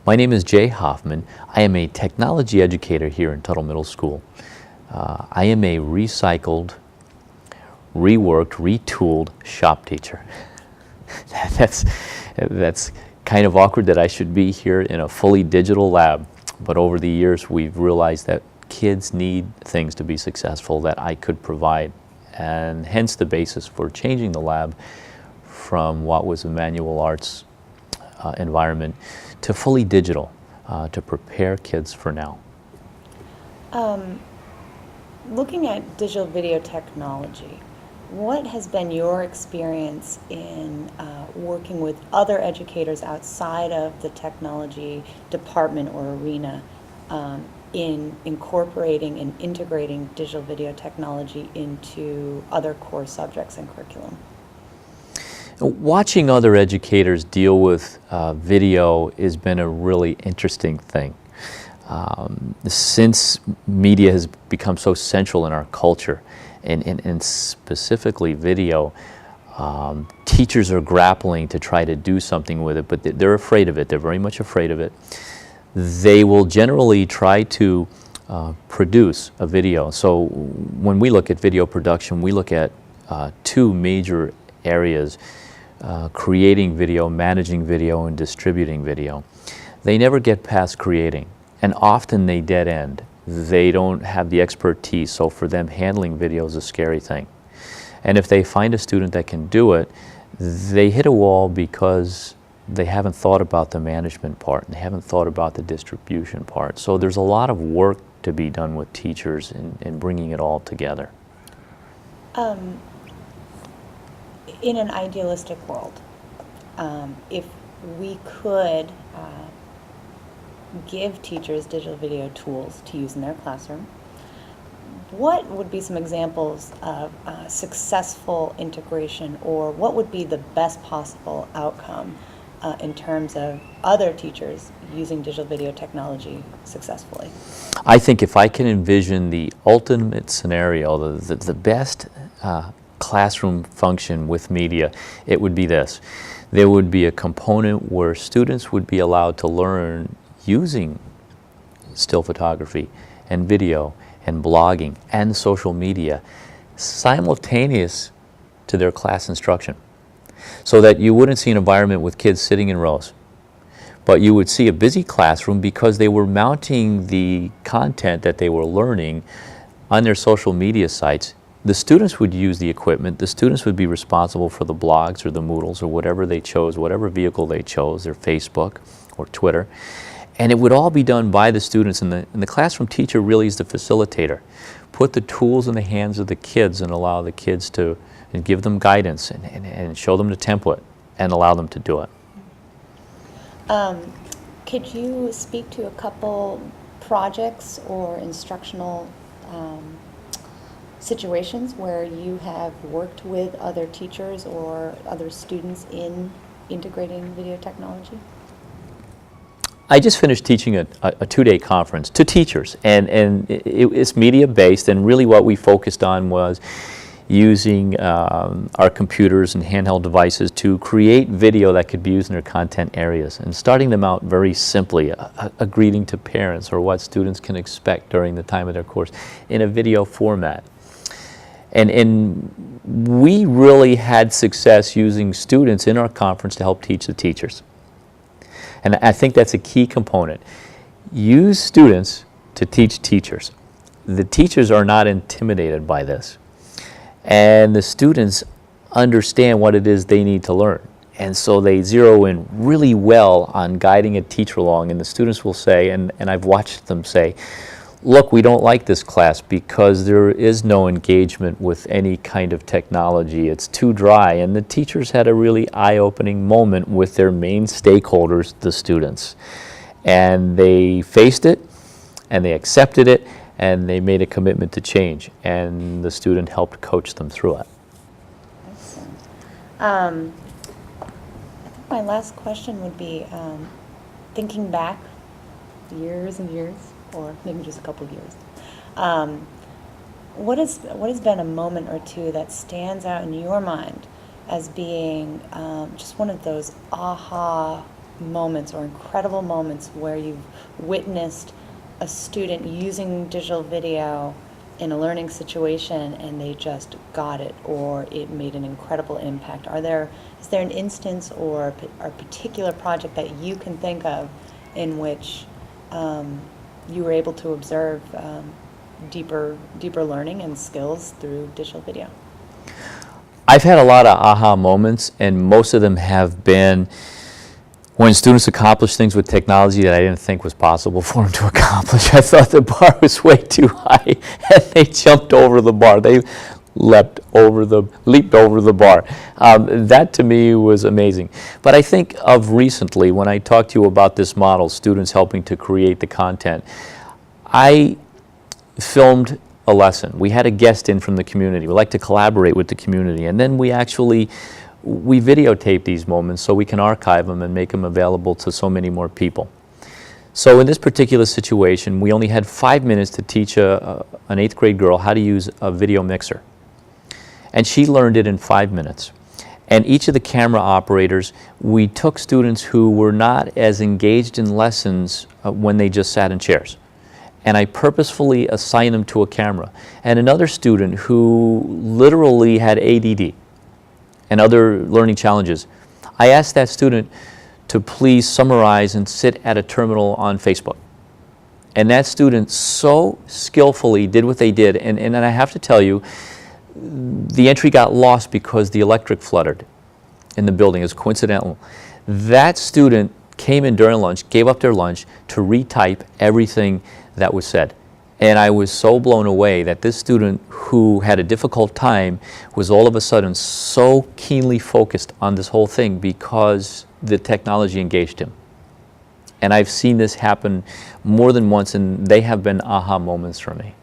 My name is Jay Hoffman. I am a technology educator here in Tuttle Middle School. I am a recycled, reworked, retooled shop teacher. That's kind of awkward that I should be here in a fully digital lab, but over the years we've realized that kids need things to be successful that I could provide, and hence the basis for changing the lab from what was a manual arts environment to fully digital to prepare kids for now. Looking at digital video technology, what has been your experience in working with other educators outside of the technology department or arena in incorporating and integrating digital video technology into other core subjects and curriculum? Watching other educators deal with video has been a really interesting thing. Since media has become so central in our culture, and specifically video, teachers are grappling to try to do something with it, but they're afraid of it. They're very much afraid of it. They will generally try to produce a video. So when we look at video production, we look at two major areas: creating video, managing video, and distributing video. They never get past creating, and often they dead end. They don't have the expertise, so for them handling video is a scary thing. And if they find a student that can do it, they hit a wall because they haven't thought about the management part, and they haven't thought about the distribution part. So there's a lot of work to be done with teachers in bringing it all together. In an idealistic world, if we could give teachers digital video tools to use in their classroom, what would be some examples of successful integration, or what would be the best possible outcome in terms of other teachers using digital video technology successfully? I think if I can envision the ultimate scenario, the best classroom function with media, it would be this. There would be a component where students would be allowed to learn using still photography and video and blogging and social media simultaneous to their class instruction, so that you wouldn't see an environment with kids sitting in rows, but you would see a busy classroom because they were mounting the content that they were learning on their social media sites. The students would use the equipment. The students would be responsible for the blogs or the Moodles or whatever they chose, whatever vehicle they chose, their Facebook or Twitter. And it would all be done by the students, and the classroom teacher really is the facilitator. Put the tools in the hands of the kids and allow the kids to, and give them guidance and show them the template and allow them to do it. Could you speak to a couple projects or instructional situations where you have worked with other teachers or other students in integrating video technology? I just finished teaching a two-day conference to teachers, and it's media-based, and really what we focused on was using our computers and handheld devices to create video that could be used in their content areas, and starting them out very simply, a greeting to parents or what students can expect during the time of their course in a video format. And we really had success using students in our conference to help teach the teachers. And I think that's a key component. Use students to teach teachers. The teachers are not intimidated by this. And the students understand what it is they need to learn. And so they zero in really well on guiding a teacher along. And the students will say, and I've watched them say, look, we don't like this class because there is no engagement with any kind of technology. It's too dry. And the teachers had a really eye-opening moment with their main stakeholders, the students. And they faced it, and they accepted it, and they made a commitment to change. And the student helped coach them through it. Excellent. I think my last question would be, thinking back years and years, or maybe just a couple of years, what has been a moment or two that stands out in your mind as being just one of those aha moments or incredible moments where you've witnessed a student using digital video in a learning situation and they just got it, or it made an incredible impact? Is there an instance or a particular project that you can think of in which you were able to observe deeper learning and skills through digital video? I've had a lot of aha moments, and most of them have been when students accomplish things with technology that I didn't think was possible for them to accomplish. I thought the bar was way too high, and they jumped over the bar. They leaped over the bar. That to me was amazing. But I think of recently, when I talked to you about this model, students helping to create the content, I filmed a lesson. We had a guest in from the community. We like to collaborate with the community, and then we videotape these moments so we can archive them and make them available to so many more people. So in this particular situation, we only had 5 minutes to teach an 8th grade girl how to use a video mixer. And she learned it in 5 minutes. And each of the camera operators, we took students who were not as engaged in lessons when they just sat in chairs. And I purposefully assigned them to a camera. And another student who literally had ADD and other learning challenges, I asked that student to please summarize and sit at a terminal on Facebook. And that student so skillfully did what they did, and I have to tell you, the entry got lost because the electric fluttered in the building. It was coincidental. That student came in during lunch, gave up their lunch to retype everything that was said. And I was so blown away that this student who had a difficult time was all of a sudden so keenly focused on this whole thing because the technology engaged him. And I've seen this happen more than once, and they have been aha moments for me.